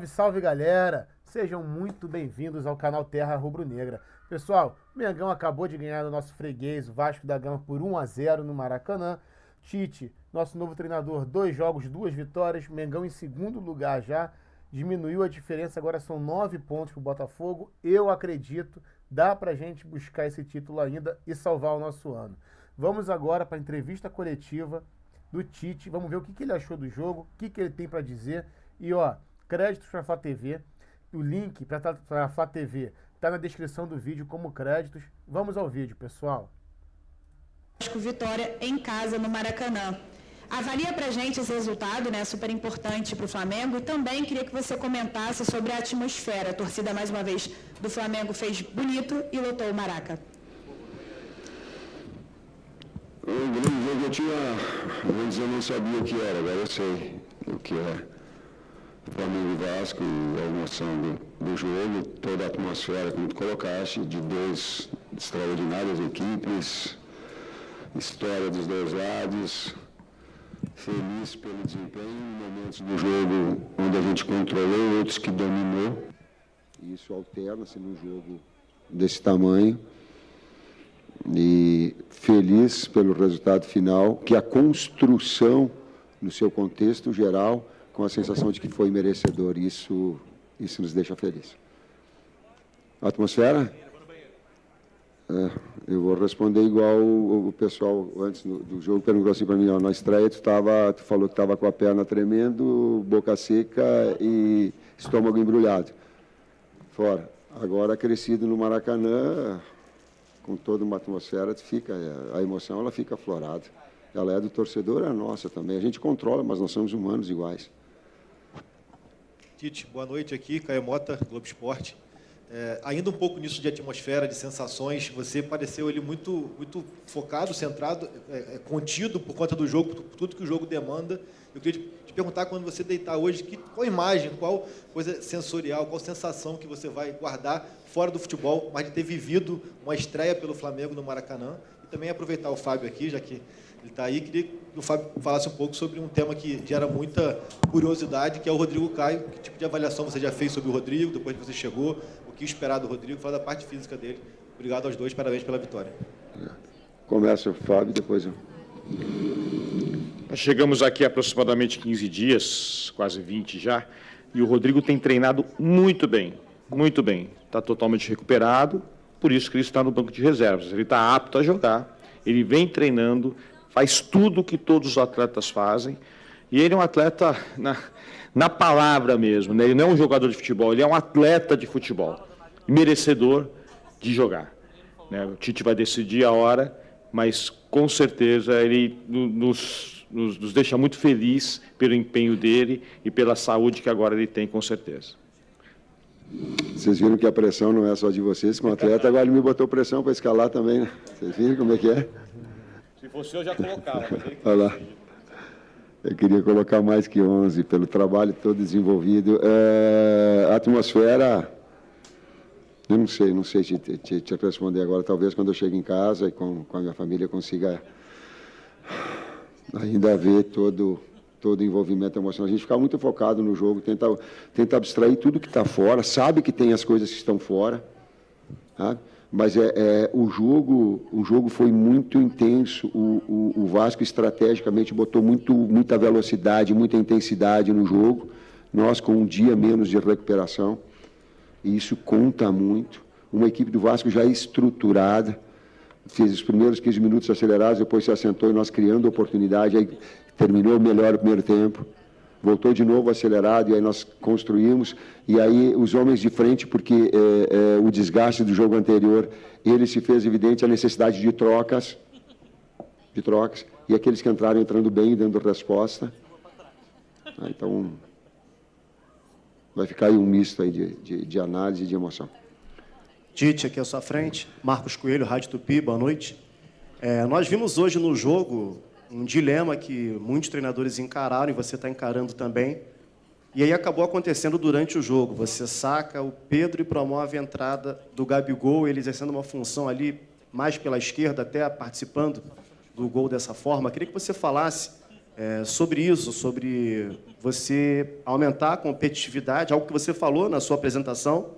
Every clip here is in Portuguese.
Salve, salve, galera! Sejam muito bem-vindos ao canal Terra Rubro-Negra. Pessoal, o Mengão acabou de ganhar do nosso freguês, o Vasco da Gama, por 1-0 no Maracanã. Tite, nosso novo treinador, 2 jogos, 2 vitórias. Mengão em segundo lugar já. Diminuiu a diferença, agora são 9 pontos pro Botafogo. Eu acredito, dá pra gente buscar esse título ainda e salvar o nosso ano. Vamos agora para a entrevista coletiva do Tite. Vamos ver o que ele achou do jogo, o que ele tem para dizer. E ó, créditos para a Flá TV. O link para a Flá TV está na descrição do vídeo como créditos. Vamos ao vídeo, pessoal. Vitória em casa no Maracanã. Avalia pra gente esse resultado, né? Super importante para o Flamengo. E também queria que você comentasse sobre a atmosfera. A torcida, mais uma vez, do Flamengo fez bonito e lotou o Maraca. O grande jogo eu não sabia o que era, agora eu sei o que é. Flamengo e Vasco, a emoção do jogo, toda a atmosfera, como tu colocaste, de 2 extraordinárias equipes, história dos 2 lados, feliz pelo desempenho, momentos do jogo onde a gente controlou, outros que dominou. Isso alterna-se num jogo desse tamanho. E feliz pelo resultado final, que a construção, no seu contexto geral, com a sensação de que foi merecedor. Isso nos deixa felizes. Atmosfera? Eu vou responder igual o pessoal antes do jogo perguntou assim para mim, ó, na estreia tu falou que estava com a perna tremendo, boca seca e estômago embrulhado. Fora. Agora crescido no Maracanã, com toda uma atmosfera, a emoção ela fica aflorada. Ela é do torcedor, é nossa também. A gente controla, mas nós somos humanos iguais. Tite, boa noite aqui, Caio Mota, Globo Esporte. Ainda um pouco nisso de atmosfera, de sensações, você pareceu ali muito focado, centrado, contido por conta do jogo, por tudo que o jogo demanda. Eu queria te perguntar, quando você deitar hoje, qual imagem, qual coisa sensorial, qual sensação que você vai guardar fora do futebol, mas de ter vivido uma estreia pelo Flamengo no Maracanã. E também aproveitar o Fábio aqui, já que ele está aí, queria que o Fábio falasse um pouco sobre um tema que gera muita curiosidade, que é o Rodrigo Caio. Que tipo de avaliação você já fez sobre o Rodrigo, depois que você chegou, o que esperar do Rodrigo, falar da parte física dele. Obrigado aos dois, parabéns pela vitória. Começa o Fábio, depois eu. Nós chegamos aqui há aproximadamente 15 dias, quase 20 já, e o Rodrigo tem treinado muito bem, muito bem. Está totalmente recuperado, por isso que ele está no banco de reservas. Ele está apto a jogar, ele vem treinando, faz tudo o que todos os atletas fazem, e ele é um atleta na palavra mesmo, né? Ele não é um jogador de futebol, ele é um atleta de futebol, merecedor de jogar, né? O Tite vai decidir a hora, mas com certeza ele nos deixa muito feliz pelo empenho dele e pela saúde que agora ele tem, com certeza. Vocês viram que a pressão não é só de vocês com o atleta, agora ele me botou pressão para escalar também, né? Vocês viram como é que é? Se fosse eu já colocava, mas ele... Olha lá. Eu queria colocar mais que 11, pelo trabalho todo desenvolvido. A atmosfera, eu não sei te responder agora. Talvez quando eu chegue em casa e com a minha família eu consiga ainda ver todo o envolvimento emocional. A gente fica muito focado no jogo, tenta abstrair tudo que está fora, sabe que tem as coisas que estão fora, sabe? Mas o jogo foi muito intenso. O Vasco estrategicamente botou muita velocidade, muita intensidade no jogo. Nós com um dia menos de recuperação. E isso conta muito. Uma equipe do Vasco já estruturada. Fez os primeiros 15 minutos acelerados, depois se assentou e nós criando oportunidade. Aí terminou melhor o primeiro tempo. Voltou de novo acelerado e aí nós construímos. E aí os homens de frente, porque o desgaste do jogo anterior, ele se fez evidente a necessidade de trocas. E aqueles que entraram entrando bem, dando resposta. Então, vai ficar aí um misto aí de análise e de emoção. Tite, aqui à sua frente. Marcos Coelho, Rádio Tupi, boa noite. Nós vimos hoje no jogo um dilema que muitos treinadores encararam e você está encarando também. E aí acabou acontecendo durante o jogo. Você saca o Pedro e promove a entrada do Gabigol, ele exercendo uma função ali mais pela esquerda, até participando do gol dessa forma. Queria que você falasse sobre isso, sobre você aumentar a competitividade, algo que você falou na sua apresentação,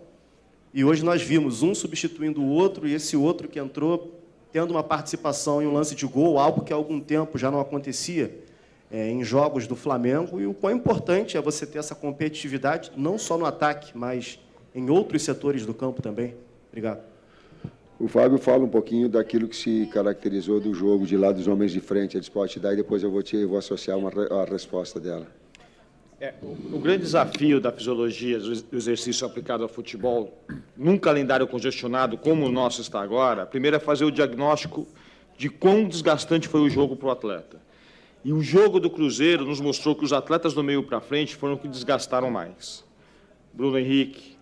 e hoje nós vimos um substituindo o outro, e esse outro que entrou tendo uma participação em um lance de gol, algo que há algum tempo já não acontecia em jogos do Flamengo, e o quão importante é você ter essa competitividade, não só no ataque, mas em outros setores do campo também. Obrigado. O Fábio fala um pouquinho daquilo que se caracterizou do jogo de lá dos homens de frente. Eles podem te dar e depois eu vou associar a resposta dela. O grande desafio da fisiologia do exercício aplicado ao futebol, num calendário congestionado como o nosso está agora, primeiro é fazer o diagnóstico de quão desgastante foi o jogo para o atleta. E o jogo do Cruzeiro nos mostrou que os atletas do meio para frente foram os que desgastaram mais. Bruno Henrique,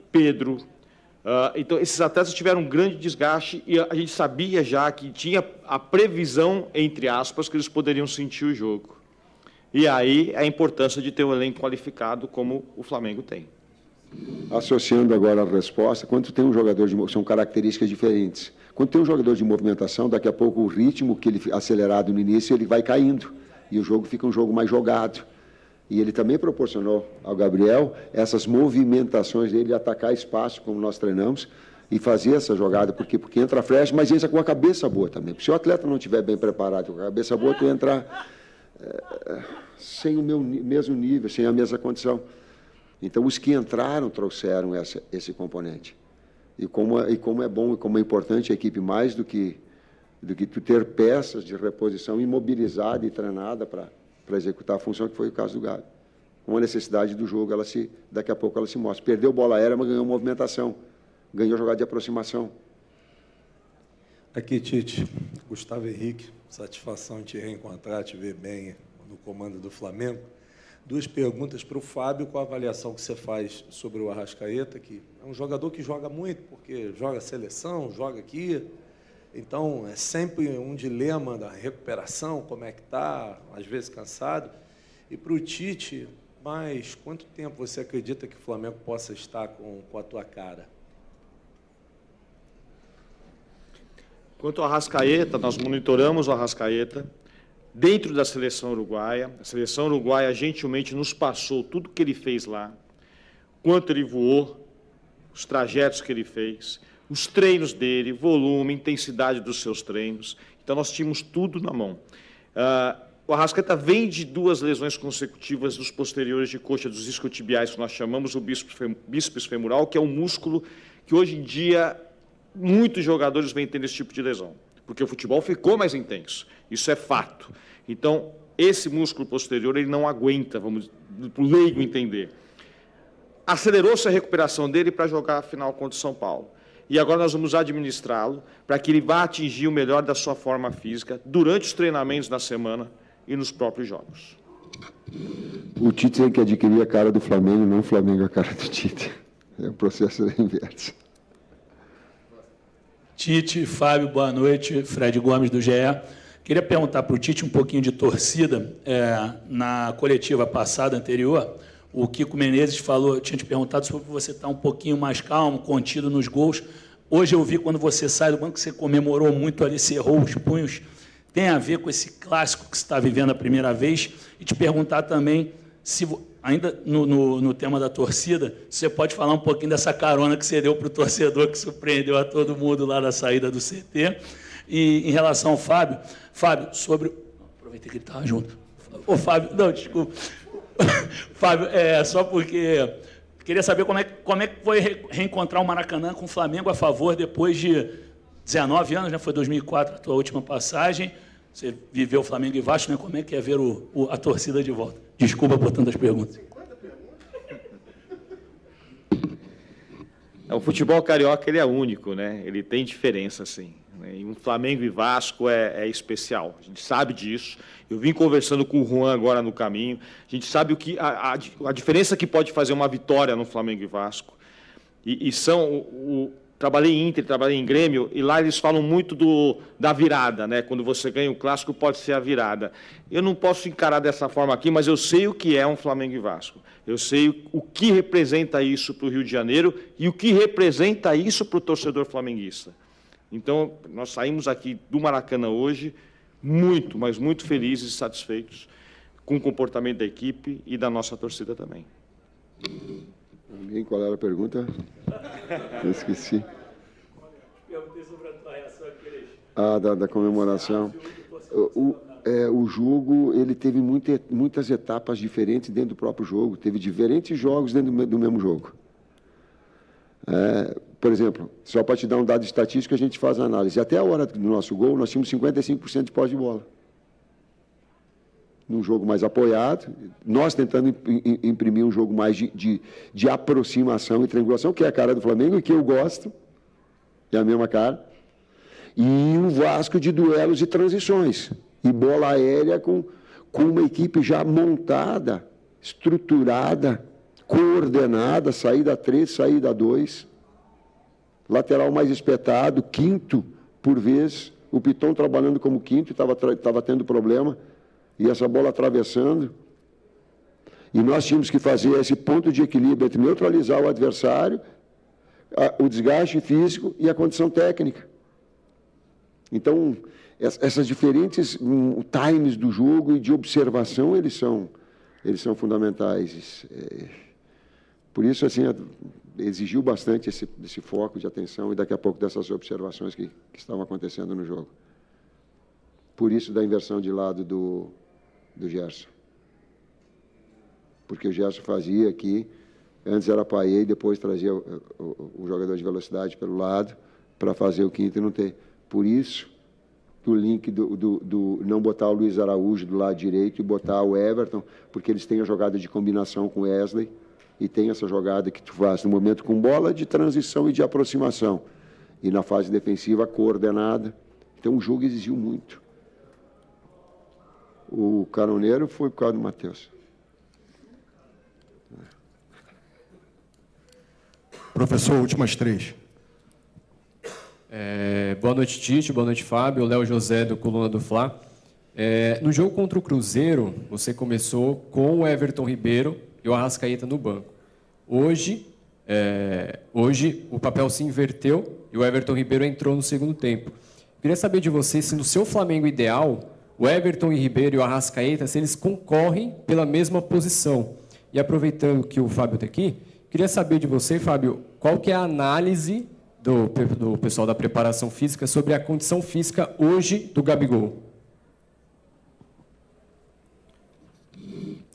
Pedro. Então, esses atletas tiveram um grande desgaste e a gente sabia já que tinha a previsão, entre aspas, que eles poderiam sentir o jogo. E aí a importância de ter um elenco qualificado como o Flamengo tem. Associando agora a resposta, quando tem um jogador são características diferentes. Quando tem um jogador de movimentação, daqui a pouco o ritmo que ele acelerado no início, ele vai caindo. E o jogo fica um jogo mais jogado. E ele também proporcionou ao Gabriel essas movimentações dele de atacar espaço, como nós treinamos, e fazer essa jogada, porque entra fresh, mas entra com a cabeça boa também. Porque se o atleta não estiver bem preparado com a cabeça boa, tu entra sem o mesmo nível, sem a mesma condição. Então, os que entraram trouxeram esse componente. E como é bom e como é importante a equipe, mais do que tu ter peças de reposição imobilizada e treinada para executar a função, que foi o caso do Gabi. Uma necessidade do jogo, daqui a pouco ela se mostra. Perdeu bola aérea, mas ganhou movimentação, ganhou jogada de aproximação. Aqui, Tite, Gustavo Henrique, satisfação em te reencontrar, te ver bem no comando do Flamengo. Duas perguntas para o Fábio, qual a avaliação que você faz sobre o Arrascaeta, que é um jogador que joga muito, porque joga seleção, joga aqui, então é sempre um dilema da recuperação, como é que está, às vezes cansado. E para o Tite, mas quanto tempo você acredita que o Flamengo possa estar com a tua cara? Quanto ao Arrascaeta, nós monitoramos o Arrascaeta dentro da seleção uruguaia. A seleção uruguaia gentilmente nos passou tudo que ele fez lá, quanto ele voou, os trajetos que ele fez, os treinos dele, volume, intensidade dos seus treinos. Então, nós tínhamos tudo na mão. O Arrascaeta vem de 2 lesões consecutivas dos posteriores de coxa, dos isquiotibiais, que nós chamamos o bíceps femoral, que é um músculo que, hoje em dia, muitos jogadores vêm tendo esse tipo de lesão, porque o futebol ficou mais intenso. Isso é fato. Então, esse músculo posterior, ele não aguenta, vamos, para o leigo entender. Acelerou-se a recuperação dele para jogar a final contra o São Paulo. E agora nós vamos administrá-lo para que ele vá atingir o melhor da sua forma física durante os treinamentos da semana e nos próprios jogos. O Tite tem que adquirir a cara do Flamengo, não o Flamengo a cara do Tite. É o processo inverso. Tite, Fábio, boa noite. Fred Gomes, do GE. Queria perguntar para o Tite um pouquinho de torcida. Na coletiva passada, anterior, o Kiko Menezes tinha te perguntado sobre você estar um pouquinho mais calmo, contido nos gols. Hoje eu vi, quando você sai do banco, você comemorou muito ali, cerrou os punhos. Tem a ver com esse clássico que você está vivendo a primeira vez? E te perguntar também, se ainda no tema da torcida, você pode falar um pouquinho dessa carona que você deu para o torcedor, que surpreendeu a todo mundo lá na saída do CT. E em relação ao Fábio, sobre... Aproveitei que ele estava junto. Ô, Fábio, não, desculpa. Fábio, só porque... Queria saber como é que foi reencontrar o Maracanã com o Flamengo a favor depois de 19 anos, né? Foi 2004 a tua última passagem. Você viveu o Flamengo e Vasco, né? Como é que é ver a torcida de volta? Desculpa por tantas perguntas. O futebol carioca, ele é único, né? Ele tem diferença, sim. E um Flamengo e Vasco é especial. A gente sabe disso. Eu vim conversando com o Juan agora no caminho. A gente sabe a diferença que pode fazer uma vitória no Flamengo e Vasco. Trabalhei em Inter, trabalhei em Grêmio, e lá eles falam muito da virada, né? Quando você ganha o clássico, pode ser a virada. Eu não posso encarar dessa forma aqui, mas eu sei o que é um Flamengo e Vasco. Eu sei o que representa isso para o Rio de Janeiro e o que representa isso para o torcedor flamenguista. Então, nós saímos aqui do Maracanã hoje muito, mas muito felizes e satisfeitos com o comportamento da equipe e da nossa torcida também. Alguém, qual era a pergunta? Eu esqueci. Perguntei sobre a tua reação aqui. Da comemoração. O jogo, ele teve muitas etapas diferentes dentro do próprio jogo. Teve diferentes jogos dentro do mesmo jogo. Por exemplo, só para te dar um dado estatístico, a gente faz a análise. Até a hora do nosso gol, nós tínhamos 55% de posse de bola. Num jogo mais apoiado, nós tentando imprimir um jogo mais de aproximação e triangulação, que é a cara do Flamengo e que eu gosto, é a mesma cara. E o Vasco de duelos e transições. E bola aérea com uma equipe já montada, estruturada, coordenada, saída 3, saída 2. Lateral mais espetado, quinto por vez. O Piton trabalhando como quinto, estava tendo problema. E essa bola atravessando. E nós tínhamos que fazer esse ponto de equilíbrio entre neutralizar o adversário, o desgaste físico e a condição técnica. Então, essas diferentes times do jogo e de observação, eles são fundamentais. Por isso, assim, exigiu bastante esse foco de atenção e daqui a pouco dessas observações que estavam acontecendo no jogo. Por isso, da inversão de lado do Gerson. Porque o Gerson fazia aqui, antes era Payet, depois trazia o jogador de velocidade pelo lado para fazer o quinto e não ter. Por isso, do link do não botar o Luiz Araújo do lado direito e botar o Everton, porque eles têm a jogada de combinação com o Wesley e tem essa jogada que tu faz no momento com bola de transição e de aproximação. E na fase defensiva, coordenada. Então, o jogo exigiu muito. O Caroneiro foi por causa do Matheus. Professor, últimas 3. Boa noite, Tite. Boa noite, Fábio. Léo José, do Coluna do Fla. No jogo contra o Cruzeiro, você começou com o Everton Ribeiro e o Arrascaeta no banco. Hoje o papel se inverteu e o Everton Ribeiro entrou no segundo tempo. Queria saber de você se no seu Flamengo ideal, o Everton Ribeiro e o Arrascaeta, se eles concorrem pela mesma posição. E aproveitando que o Fábio está aqui, queria saber de você, Fábio, qual que é a análise do pessoal da preparação física sobre a condição física hoje do Gabigol?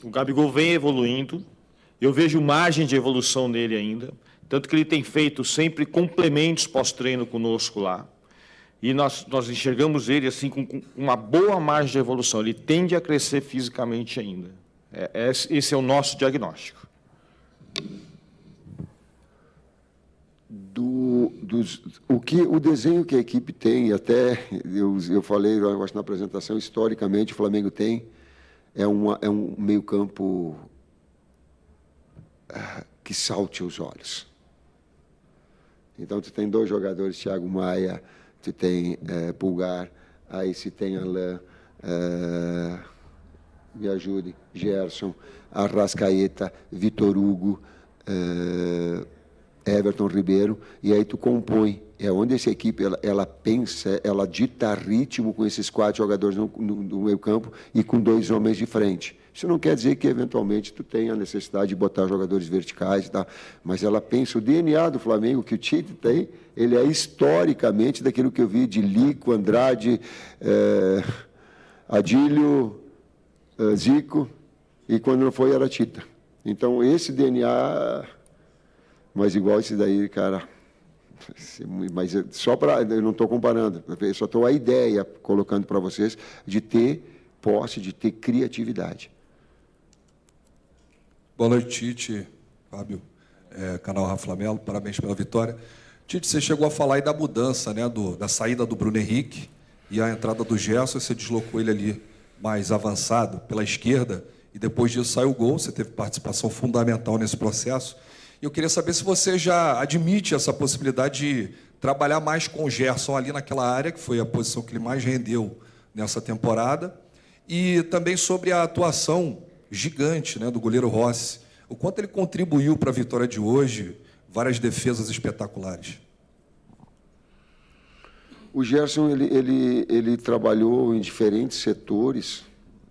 O Gabigol vem evoluindo, eu vejo margem de evolução nele ainda, tanto que ele tem feito sempre complementos pós-treino conosco lá. E nós enxergamos ele assim com uma boa margem de evolução. Ele tende a crescer fisicamente ainda. Esse é o nosso diagnóstico. O desenho que a equipe tem, até eu falei, eu acho, na apresentação, historicamente o Flamengo tem, é um meio-campo que salte os olhos. Então, tu tem 2 jogadores, Thiago Maia, tu tem Pulgar, aí se tem Alain, me ajude, Gerson, Arrascaeta, Vitor Hugo, Everton Ribeiro, e aí tu compõe. É onde essa equipe ela pensa, ela dita ritmo com esses 4 jogadores no meio campo e com 2 homens de frente. Isso não quer dizer que, eventualmente, tu tenha a necessidade de botar jogadores verticais, tá? Mas ela pensa, o DNA do Flamengo, que o Tite tem, ele é historicamente daquilo que eu vi de Lico, Andrade, Adílio, Zico, e quando não foi, era Tita. Então, esse DNA, mas igual esse daí, cara, mas só para, eu não estou comparando, eu só estou a ideia colocando para vocês de ter posse, de ter criatividade. Boa noite, Tite, Fábio, canal Rafa Melo, parabéns pela vitória. Tite, você chegou a falar aí da mudança, né, da saída do Bruno Henrique e a entrada do Gerson, você deslocou ele ali mais avançado pela esquerda e depois disso saiu o gol, você teve participação fundamental nesse processo. E eu queria saber se você já admite essa possibilidade de trabalhar mais com o Gerson ali naquela área, que foi a posição que ele mais rendeu nessa temporada, e também sobre a atuação gigante, né, do goleiro Rossi. O quanto ele contribuiu para a vitória de hoje, várias defesas espetaculares. O Gerson, ele trabalhou em diferentes setores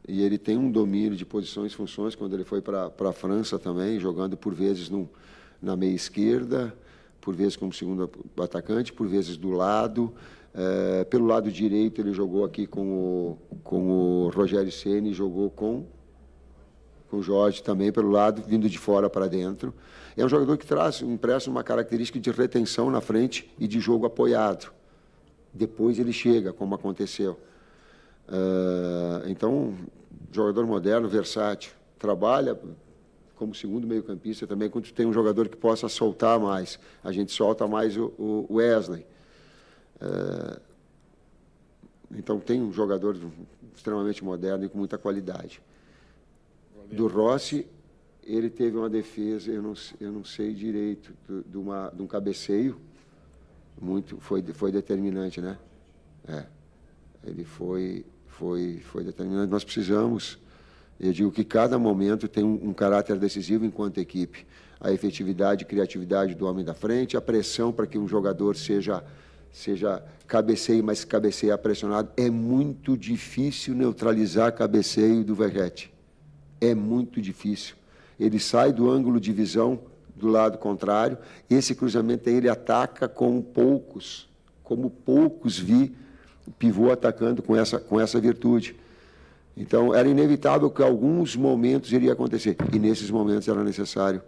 e ele tem um domínio de posições e funções quando ele foi para a França também, jogando por vezes na meia esquerda, por vezes como segundo atacante, por vezes do lado. Pelo lado direito, ele jogou aqui com o Rogério Ceni, jogou com o Jorge também, pelo lado, vindo de fora para dentro. É um jogador que empresta uma característica de retenção na frente e de jogo apoiado. Depois ele chega, como aconteceu. Então, jogador moderno, versátil, trabalha como segundo meio-campista também, quando tem um jogador que possa soltar mais. A gente solta mais o Wesley. Então, tem um jogador extremamente moderno e com muita qualidade. Do Rossi, ele teve uma defesa, eu não sei direito, de um cabeceio, foi determinante, né? Ele foi determinante. Nós precisamos, eu digo que cada momento tem um caráter decisivo enquanto equipe. A efetividade e criatividade do homem da frente, a pressão para que um jogador seja cabeceio, mas cabeceio pressionado. É muito difícil neutralizar cabeceio do Verratti. É muito difícil. Ele sai do ângulo de visão do lado contrário, esse cruzamento aí ele ataca como poucos vi pivô atacando com essa virtude. Então, era inevitável que alguns momentos iria acontecer, e nesses momentos era necessário.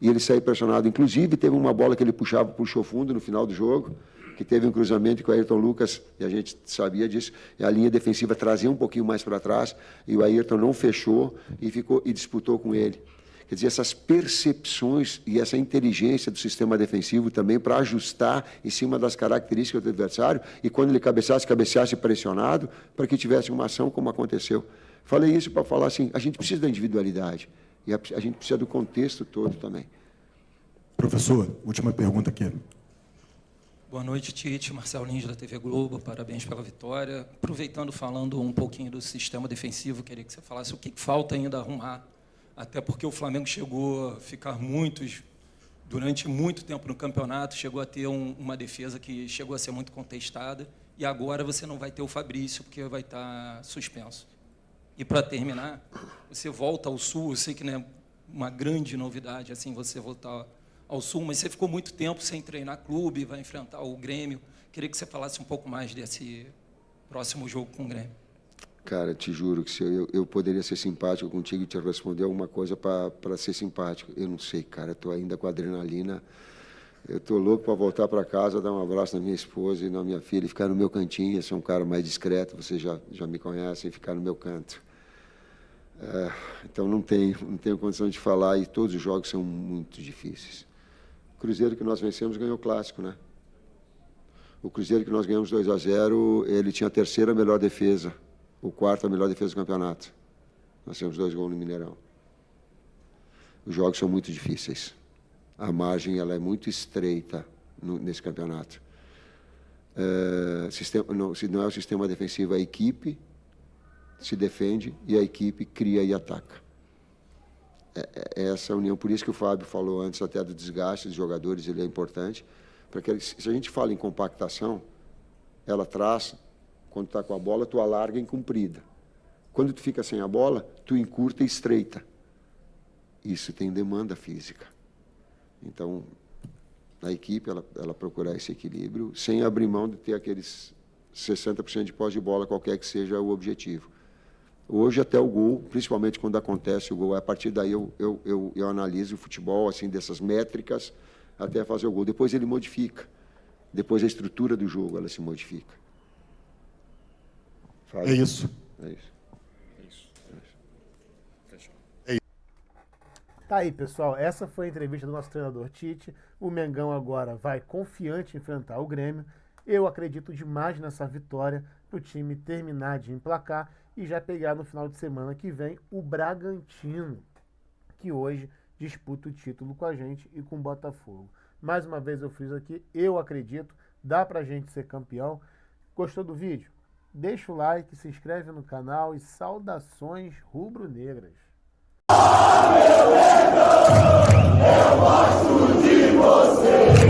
E ele saiu pressionado. Inclusive, teve uma bola que ele puxou fundo no final do jogo, que teve um cruzamento com o Ayrton Lucas, e a gente sabia disso, e a linha defensiva trazia um pouquinho mais para trás, e o Ayrton não fechou e disputou com ele. Quer dizer, essas percepções e essa inteligência do sistema defensivo também para ajustar em cima das características do adversário, e quando ele cabeceasse pressionado, para que tivesse uma ação como aconteceu. Falei isso para falar assim, a gente precisa da individualidade, e a gente precisa do contexto todo também. Professor, última pergunta aqui. Boa noite, Tite. Marcelo Lins, da TV Globo. Parabéns pela vitória. Aproveitando, falando um pouquinho do sistema defensivo, queria que você falasse o que falta ainda arrumar, até porque o Flamengo chegou a ficar durante muito tempo no campeonato, chegou a ter uma defesa que chegou a ser muito contestada, e agora você não vai ter o Fabrício, porque vai estar suspenso. E, para terminar, você volta ao Sul, eu sei que não é uma grande novidade assim você voltar ao Sul, mas você ficou muito tempo sem treinar clube, vai enfrentar o Grêmio. Queria que você falasse um pouco mais desse próximo jogo com o Grêmio. Cara, te juro que se eu poderia ser simpático contigo e te responder alguma coisa para ser simpático. Eu não sei, cara, eu estou ainda com adrenalina. Eu estou louco para voltar para casa, dar um abraço na minha esposa e na minha filha e ficar no meu cantinho. Eu sou um cara mais discreto, vocês já me conhecem, ficar no meu canto. Então não tenho condição de falar, e todos os jogos são muito difíceis. O Cruzeiro que nós vencemos ganhou o Clássico, né? O Cruzeiro que nós ganhamos 2-0, ele tinha a terceira melhor defesa, o quarto a melhor defesa do campeonato. Nós temos 2 gols no Mineirão. Os jogos são muito difíceis. A margem ela é muito estreita nesse campeonato. Se não é o sistema defensivo, a equipe se defende e a equipe cria e ataca. Essa união, por isso que o Fábio falou antes até do desgaste dos jogadores, ele é importante, porque se a gente fala em compactação, ela traz, quando está com a bola, tu alarga em comprida. Quando tu fica sem a bola, tu encurta e estreita. Isso tem demanda física. Então, a equipe, ela procurar esse equilíbrio, sem abrir mão de ter aqueles 60% de posse de bola, qualquer que seja o objetivo. Hoje, até o gol, principalmente quando acontece o gol, a partir daí eu analiso o futebol, assim, dessas métricas, até fazer o gol. Depois ele modifica. Depois a estrutura do jogo, ela se modifica. É isso. É isso. Tá aí, pessoal. Essa foi a entrevista do nosso treinador Tite. O Mengão agora vai confiante enfrentar o Grêmio. Eu acredito demais nessa vitória para o time terminar de emplacar e já pegar no final de semana que vem o Bragantino, que hoje disputa o título com a gente e com o Botafogo. Mais uma vez eu friso aqui, eu acredito, dá pra gente ser campeão. Gostou do vídeo? Deixa o like, se inscreve no canal e saudações rubro-negras. Eu gosto de você.